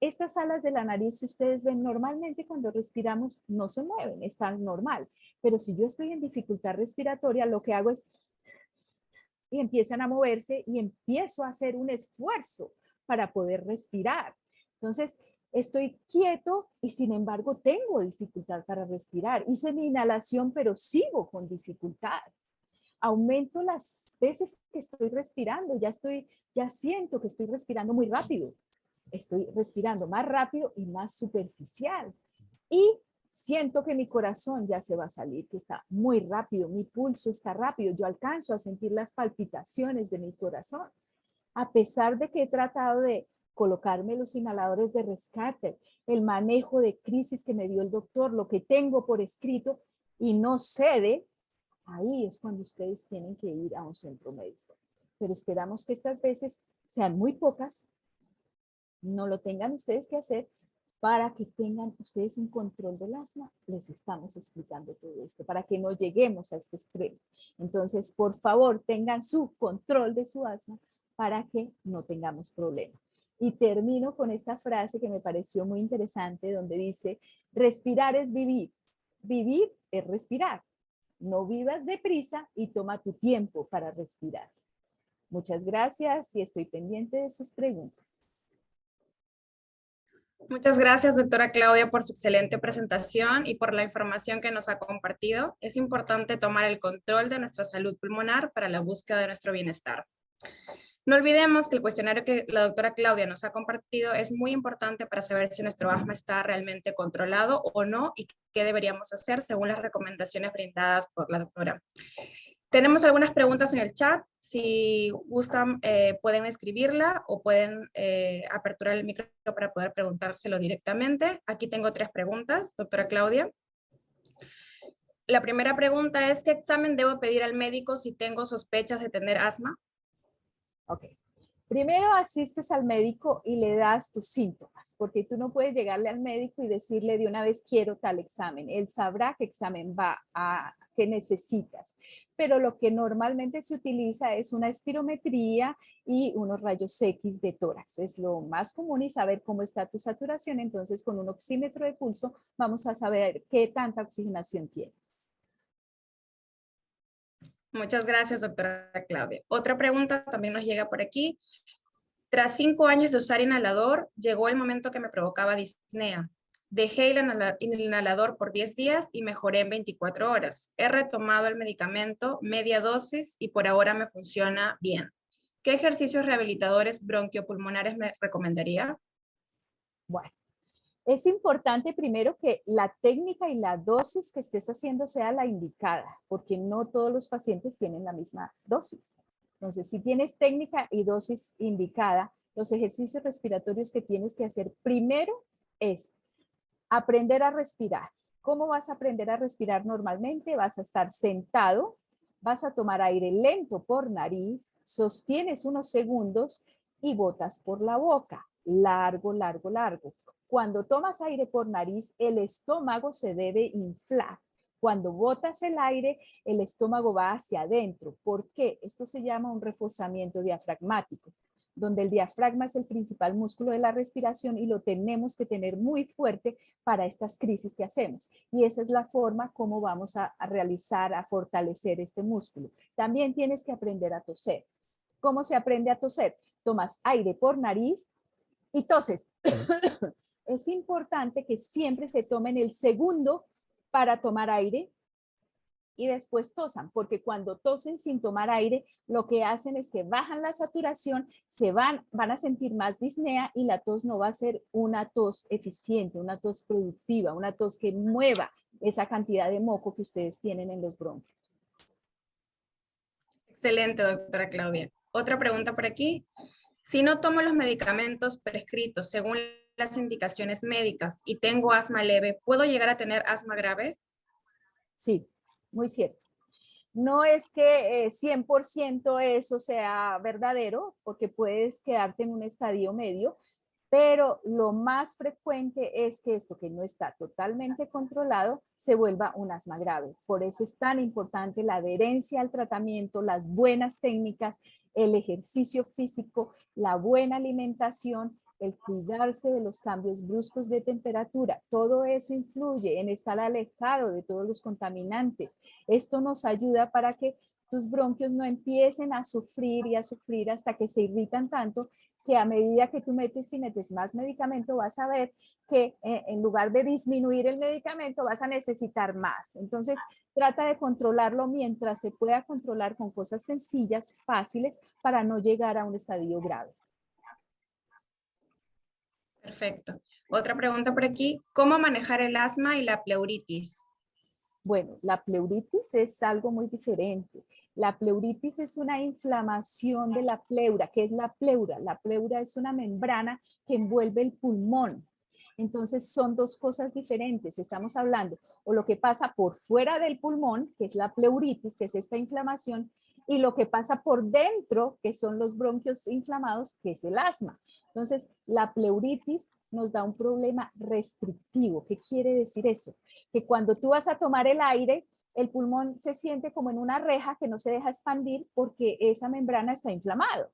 estas alas de la nariz, si ustedes ven, normalmente cuando respiramos no se mueven, están normal. Pero si yo estoy en dificultad respiratoria, lo que hago es y empiezan a moverse y empiezo a hacer un esfuerzo para poder respirar. Entonces, estoy quieto y sin embargo tengo dificultad para respirar. Hice mi inhalación, pero sigo con dificultad. Aumento las veces que estoy respirando, ya siento que estoy respirando muy rápido. Estoy respirando más rápido y más superficial. Y Siento que mi corazón ya se va a salir, que está muy rápido, mi pulso está rápido, yo alcanzo a sentir las palpitaciones de mi corazón. A pesar de que he tratado de colocarme los inhaladores de rescate, el manejo de crisis que me dio el doctor, lo que tengo por escrito y no cede, ahí es cuando ustedes tienen que ir a un centro médico. Pero esperamos que estas veces sean muy pocas, no lo tengan ustedes que hacer para que tengan ustedes un control del asma. Les estamos explicando todo esto para que no lleguemos a este extremo. Entonces, por favor, tengan su control de su asma para que no tengamos problemas. Y termino con esta frase que me pareció muy interesante, donde dice, respirar es vivir, vivir es respirar. No vivas deprisa y toma tu tiempo para respirar. Muchas gracias y estoy pendiente de sus preguntas. Muchas gracias, doctora Claudia, por su excelente presentación y por la información que nos ha compartido. Es importante tomar el control de nuestra salud pulmonar para la búsqueda de nuestro bienestar. No olvidemos que el cuestionario que la doctora Claudia nos ha compartido es muy importante para saber si nuestro asma está realmente controlado o no y qué deberíamos hacer según las recomendaciones brindadas por la doctora. Tenemos algunas preguntas en el chat. Si gustan, pueden escribirla o pueden aperturar el micro para poder preguntárselo directamente. Aquí tengo 3 preguntas, doctora Claudia. La primera pregunta es, ¿qué examen debo pedir al médico si tengo sospechas de tener asma? Ok. Primero asistes al médico y le das tus síntomas, porque tú no puedes llegarle al médico y decirle de una vez quiero tal examen. Él sabrá qué examen qué necesitas. Pero lo que normalmente se utiliza es una espirometría y unos rayos X de tórax. Es lo más común y saber cómo está tu saturación. Entonces, con un oxímetro de pulso vamos a saber qué tanta oxigenación tiene. Muchas gracias, doctora Claudia. Otra pregunta también nos llega por aquí. Tras 5 años de usar inhalador, llegó el momento que me provocaba disnea. Dejé el inhalador por 10 días y mejoré en 24 horas. He retomado el medicamento, media dosis, y por ahora me funciona bien. ¿Qué ejercicios rehabilitadores bronquiopulmonares me recomendaría? Bueno. Es importante primero que la técnica y la dosis que estés haciendo sea la indicada, porque no todos los pacientes tienen la misma dosis. Entonces, si tienes técnica y dosis indicada, los ejercicios respiratorios que tienes que hacer primero es aprender a respirar. ¿Cómo vas a aprender a respirar normalmente? Vas a estar sentado, vas a tomar aire lento por nariz, sostienes unos segundos y botas por la boca. Largo, largo, largo. Cuando tomas aire por nariz, el estómago se debe inflar. Cuando botas el aire, el estómago va hacia adentro. ¿Por qué? Esto se llama un reforzamiento diafragmático, donde el diafragma es el principal músculo de la respiración y lo tenemos que tener muy fuerte para estas crisis que hacemos. Y esa es la forma como vamos a realizar, a fortalecer este músculo. También tienes que aprender a toser. ¿Cómo se aprende a toser? Tomas aire por nariz y toses. Es importante que siempre se tomen el segundo para tomar aire y después tosan, porque cuando tosen sin tomar aire, lo que hacen es que bajan la saturación, van a sentir más disnea y la tos no va a ser una tos eficiente, una tos productiva, una tos que mueva esa cantidad de moco que ustedes tienen en los bronquios. Excelente, doctora Claudia. Otra pregunta por aquí. Si no tomo los medicamentos prescritos según las indicaciones médicas y tengo asma leve, ¿puedo llegar a tener asma grave? Sí, muy cierto. No es que 100% eso sea verdadero, porque puedes quedarte en un estadio medio, pero lo más frecuente es que esto que no está totalmente controlado se vuelva un asma grave. Por eso es tan importante la adherencia al tratamiento, las buenas técnicas, el ejercicio físico, la buena alimentación, el cuidarse de los cambios bruscos de temperatura. Todo eso influye en estar alejado de todos los contaminantes. Esto nos ayuda para que tus bronquios no empiecen a sufrir y a sufrir hasta que se irritan tanto que a medida que tú metes y metes más medicamento, vas a ver que en lugar de disminuir el medicamento, vas a necesitar más. Entonces, trata de controlarlo mientras se pueda controlar con cosas sencillas, fáciles, para no llegar a un estadio grave. Perfecto. Otra pregunta por aquí, ¿cómo manejar el asma y la pleuritis? Bueno, la pleuritis es algo muy diferente. La pleuritis es una inflamación de la pleura. ¿Qué es la pleura? La pleura es una membrana que envuelve el pulmón. Entonces son dos cosas diferentes. Estamos hablando o lo que pasa por fuera del pulmón, que es la pleuritis, que es esta inflamación, y lo que pasa por dentro, que son los bronquios inflamados, que es el asma. Entonces, la pleuritis nos da un problema restrictivo. ¿Qué quiere decir eso? Que cuando tú vas a tomar el aire, el pulmón se siente como en una reja que no se deja expandir porque esa membrana está inflamado.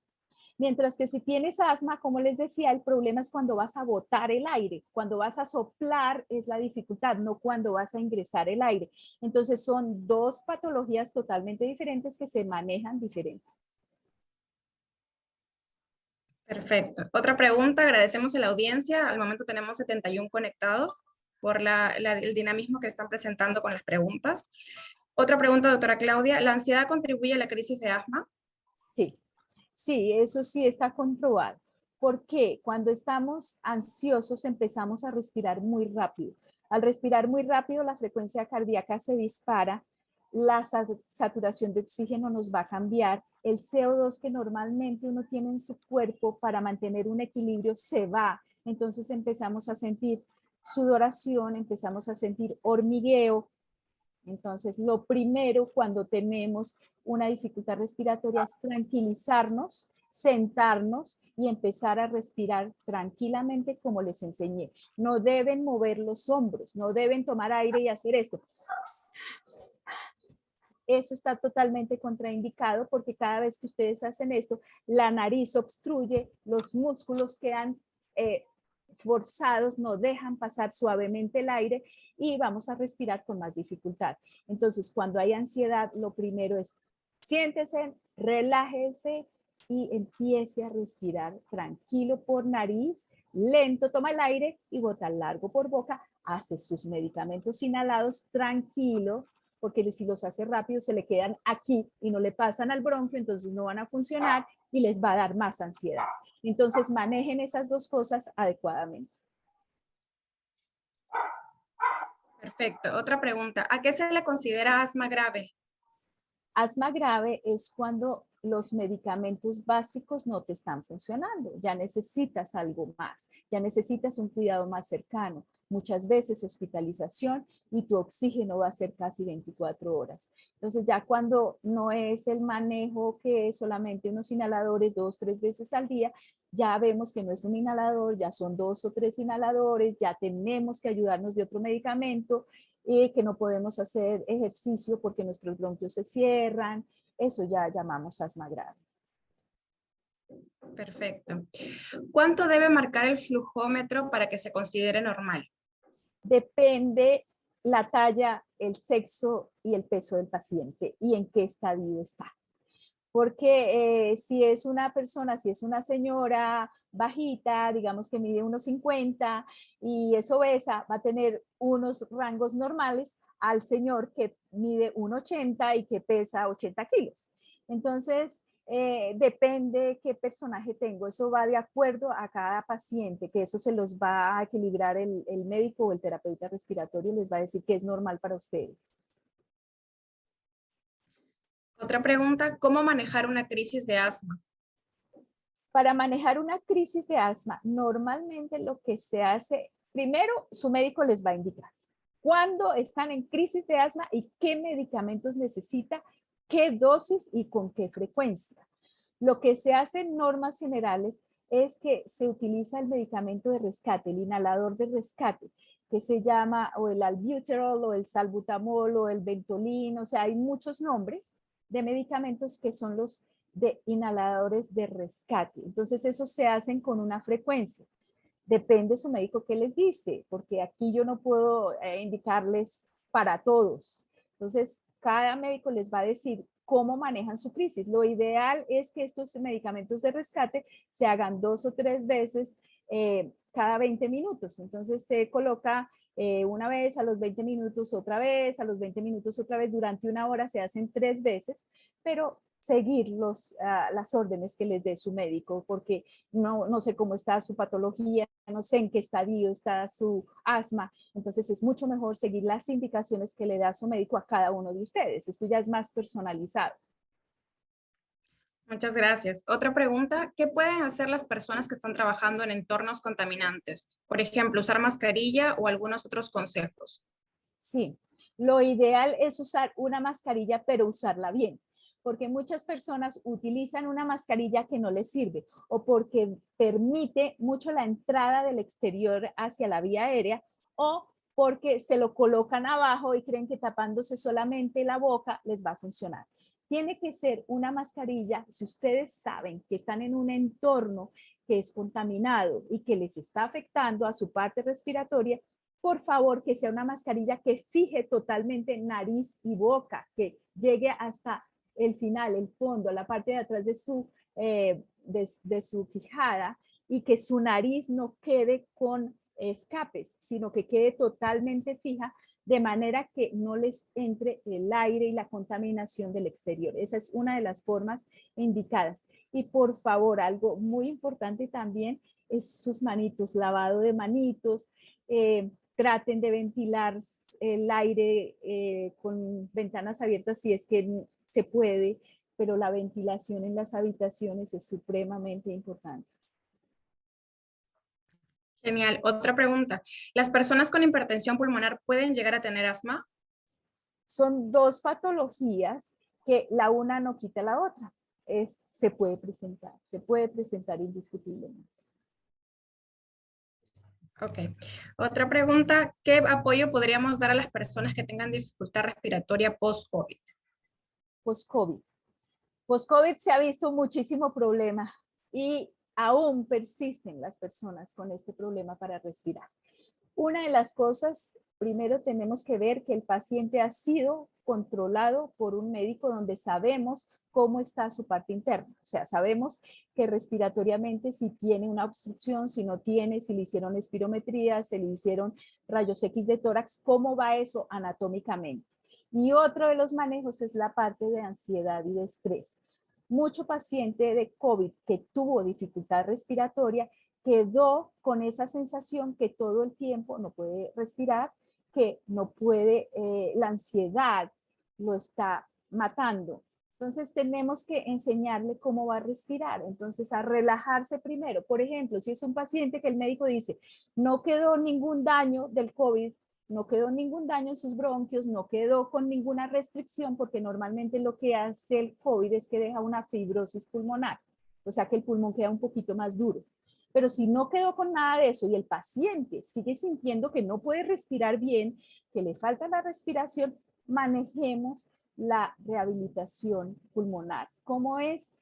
Mientras que si tienes asma, como les decía, el problema es cuando vas a botar el aire. Cuando vas a soplar es la dificultad, no cuando vas a ingresar el aire. Entonces son dos patologías totalmente diferentes que se manejan diferente. Perfecto. Otra pregunta, agradecemos a la audiencia. Al momento tenemos 71 conectados por el dinamismo que están presentando con las preguntas. Otra pregunta, doctora Claudia, ¿la ansiedad contribuye a la crisis de asma? Sí, sí, eso sí está comprobado. Porque cuando estamos ansiosos empezamos a respirar muy rápido. Al respirar muy rápido, la frecuencia cardíaca se dispara, la saturación de oxígeno nos va a cambiar, el CO2 que normalmente uno tiene en su cuerpo para mantener un equilibrio se va. Entonces empezamos a sentir sudoración, empezamos a sentir hormigueo. Entonces, lo primero cuando tenemos una dificultad respiratoria es tranquilizarnos, sentarnos y empezar a respirar tranquilamente como les enseñé. No deben mover los hombros, no deben tomar aire y hacer esto. Eso está totalmente contraindicado porque cada vez que ustedes hacen esto, la nariz obstruye, los músculos quedan forzados, no dejan pasar suavemente el aire y vamos a respirar con más dificultad. Entonces, cuando hay ansiedad, lo primero es siéntese, relájese y empiece a respirar tranquilo por nariz, lento toma el aire y bota largo por boca, hace sus medicamentos inhalados tranquilo, porque si los hace rápido se le quedan aquí y no le pasan al bronquio, entonces no van a funcionar y les va a dar más ansiedad. Entonces manejen esas dos cosas adecuadamente. Perfecto. Otra pregunta, ¿a qué se le considera asma grave? Asma grave es cuando los medicamentos básicos no te están funcionando, ya necesitas algo más, ya necesitas un cuidado más cercano, muchas veces hospitalización y tu oxígeno va a ser casi 24 horas. Entonces ya cuando no es el manejo que es solamente unos inhaladores 2, 3 veces al día, ya vemos que no es un inhalador, ya son 2 o 3 inhaladores, ya tenemos que ayudarnos de otro medicamento y que no podemos hacer ejercicio porque nuestros bronquios se cierran, eso ya llamamos asma grave. Perfecto. ¿Cuánto debe marcar el flujómetro para que se considere normal? Depende la talla, el sexo y el peso del paciente y en qué estadio está. Porque si es una persona, si es una señora bajita, digamos que mide 1,50 y es obesa, va a tener unos rangos normales al señor que mide 1,80 y que pesa 80 kilos. Entonces, depende qué personaje tengo. Eso va de acuerdo a cada paciente, que eso se los va a equilibrar el médico o el terapeuta respiratorio, les va a decir que es normal para ustedes. Otra pregunta, ¿cómo manejar una crisis de asma? Para manejar una crisis de asma, normalmente lo que se hace, primero su médico les va a indicar cuándo están en crisis de asma y qué medicamentos necesita, qué dosis y con qué frecuencia. Lo que se hace en normas generales es que se utiliza el medicamento de rescate, el inhalador de rescate, que se llama o el albuterol o el salbutamol o el ventolin, o sea, hay muchos nombres de medicamentos que son los de inhaladores de rescate. Entonces, esos se hacen con una frecuencia. Depende su médico qué les dice, porque aquí yo no puedo indicarles para todos. Entonces, cada médico les va a decir cómo manejan su crisis. Lo ideal es que estos medicamentos de rescate se hagan 2 o 3 veces cada 20 minutos. Entonces, se coloca una vez a los 20 minutos, otra vez, a los 20 minutos, otra vez, durante una hora se hacen 3 veces, pero seguir las órdenes que les dé su médico, porque no sé cómo está su patología, no sé en qué estadio está su asma, entonces es mucho mejor seguir las indicaciones que le da su médico a cada uno de ustedes. Esto ya es más personalizado. Muchas gracias. Otra pregunta, ¿qué pueden hacer las personas que están trabajando en entornos contaminantes? Por ejemplo, usar mascarilla o algunos otros consejos. Sí, lo ideal es usar una mascarilla, pero usarla bien, porque muchas personas utilizan una mascarilla que no les sirve o porque permite mucho la entrada del exterior hacia la vía aérea o porque se lo colocan abajo y creen que tapándose solamente la boca les va a funcionar. Tiene que ser una mascarilla, si ustedes saben que están en un entorno que es contaminado y que les está afectando a su parte respiratoria, por favor que sea una mascarilla que fije totalmente nariz y boca, que llegue hasta el final, el fondo, la parte de atrás de su quijada y que su nariz no quede con escapes, sino que quede totalmente fija de manera que no les entre el aire y la contaminación del exterior. Esa es una de las formas indicadas. Y por favor, algo muy importante también es sus manitos, lavado de manitos, traten de ventilar el aire con ventanas abiertas si es que se puede, pero la ventilación en las habitaciones es supremamente importante. Genial. Otra pregunta, ¿las personas con hipertensión pulmonar pueden llegar a tener asma? Son dos patologías que la una no quita la otra. Se puede presentar indiscutiblemente. Ok. Otra pregunta, ¿qué apoyo podríamos dar a las personas que tengan dificultad respiratoria post-COVID? Post-COVID. Post-COVID se ha visto muchísimo problema y aún persisten las personas con este problema para respirar. Una de las cosas, primero tenemos que ver que el paciente ha sido controlado por un médico donde sabemos cómo está su parte interna. O sea, sabemos que respiratoriamente si tiene una obstrucción, si no tiene, si le hicieron espirometría, si le hicieron rayos X de tórax, cómo va eso anatómicamente. Y otro de los manejos es la parte de ansiedad y de estrés. Mucho paciente de COVID que tuvo dificultad respiratoria quedó con esa sensación que todo el tiempo no puede respirar, que no puede, la ansiedad lo está matando. Entonces tenemos que enseñarle cómo va a respirar, entonces a relajarse primero. Por ejemplo, si es un paciente que el médico dice, no quedó ningún daño del COVID, no quedó ningún daño en sus bronquios, no quedó con ninguna restricción, porque normalmente lo que hace el COVID es que deja una fibrosis pulmonar, o sea que el pulmón queda un poquito más duro. Pero si no quedó con nada de eso y el paciente sigue sintiendo que no puede respirar bien, que le falta la respiración, manejemos la rehabilitación pulmonar. ¿Cómo es?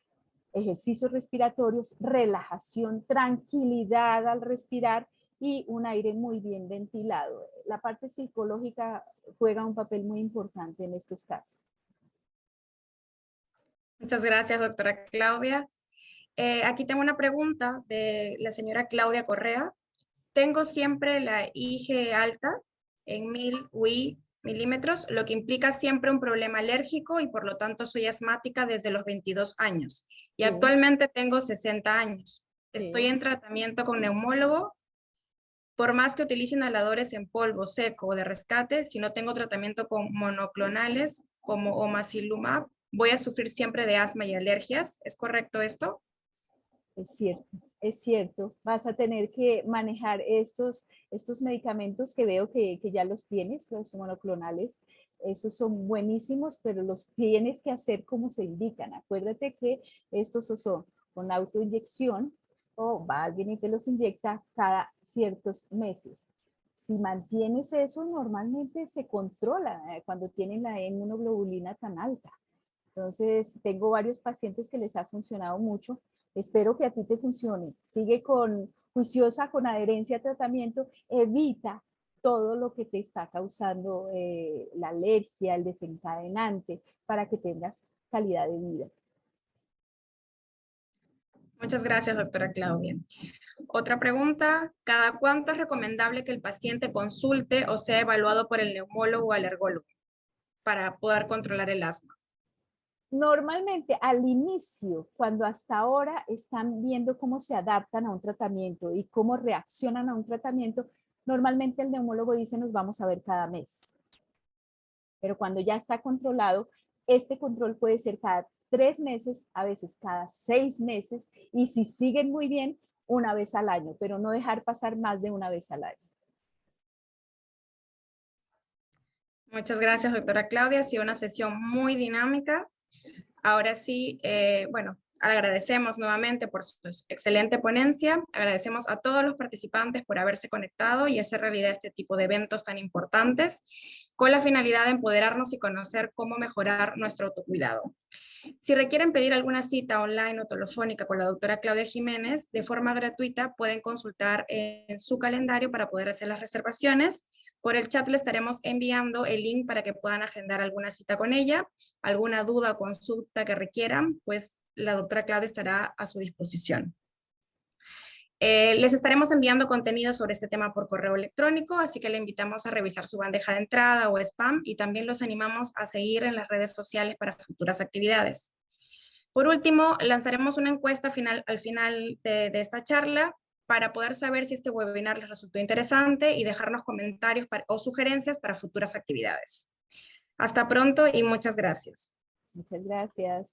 Ejercicios respiratorios, relajación, tranquilidad al respirar y un aire muy bien ventilado. La parte psicológica juega un papel muy importante en estos casos. Muchas gracias, doctora Claudia. Aquí tengo una pregunta de la señora Claudia Correa. Tengo siempre la IG alta en 1000 UI milímetros, lo que implica siempre un problema alérgico y por lo tanto soy asmática desde los 22 años y Sí, actualmente tengo 60 años. Estoy sí. en tratamiento con neumólogo. Por más que utilice inhaladores en polvo seco o de rescate, si no tengo tratamiento con monoclonales como omazilumab, voy a sufrir siempre de asma y alergias. ¿Es correcto esto? Es cierto, es cierto. Vas a tener que manejar estos medicamentos que veo que ya los tienes, los monoclonales. Esos son buenísimos, pero los tienes que hacer como se indican. Acuérdate que estos son con autoinyección o va alguien y te los inyecta cada ciertos meses. Si mantienes eso, normalmente se controla cuando tienen la inmunoglobulina tan alta. Entonces, tengo varios pacientes que les ha funcionado mucho. Espero que a ti te funcione. Sigue con juiciosa, con adherencia a tratamiento. Evita todo lo que te está causando la alergia, el desencadenante, para que tengas calidad de vida. Muchas gracias, doctora Claudia. Otra pregunta, ¿cada cuánto es recomendable que el paciente consulte o sea evaluado por el neumólogo o alergólogo para poder controlar el asma? Normalmente al inicio, cuando hasta ahora están viendo cómo se adaptan a un tratamiento y cómo reaccionan a un tratamiento, normalmente el neumólogo dice nos vamos a ver cada mes. Pero cuando ya está controlado, este control puede ser cada 3 meses, a veces cada 6 meses, y si siguen muy bien, una vez al año, pero no dejar pasar más de una vez al año. Muchas gracias, doctora Claudia. Ha sido una sesión muy dinámica. Ahora sí, bueno, agradecemos nuevamente por su excelente ponencia. Agradecemos a todos los participantes por haberse conectado y hacer realidad este tipo de eventos tan importantes con la finalidad de empoderarnos y conocer cómo mejorar nuestro autocuidado. Si requieren pedir alguna cita online o telefónica con la doctora Claudia Jiménez, de forma gratuita pueden consultar en su calendario para poder hacer las reservaciones. Por el chat le estaremos enviando el link para que puedan agendar alguna cita con ella. Alguna duda o consulta que requieran, pues la doctora Claudia estará a su disposición. Les estaremos enviando contenido sobre este tema por correo electrónico, así que le invitamos a revisar su bandeja de entrada o spam y también los animamos a seguir en las redes sociales para futuras actividades. Por último, lanzaremos una encuesta al final de esta charla para poder saber si este webinar les resultó interesante y dejarnos comentarios o sugerencias para futuras actividades. Hasta pronto y muchas gracias. Muchas gracias.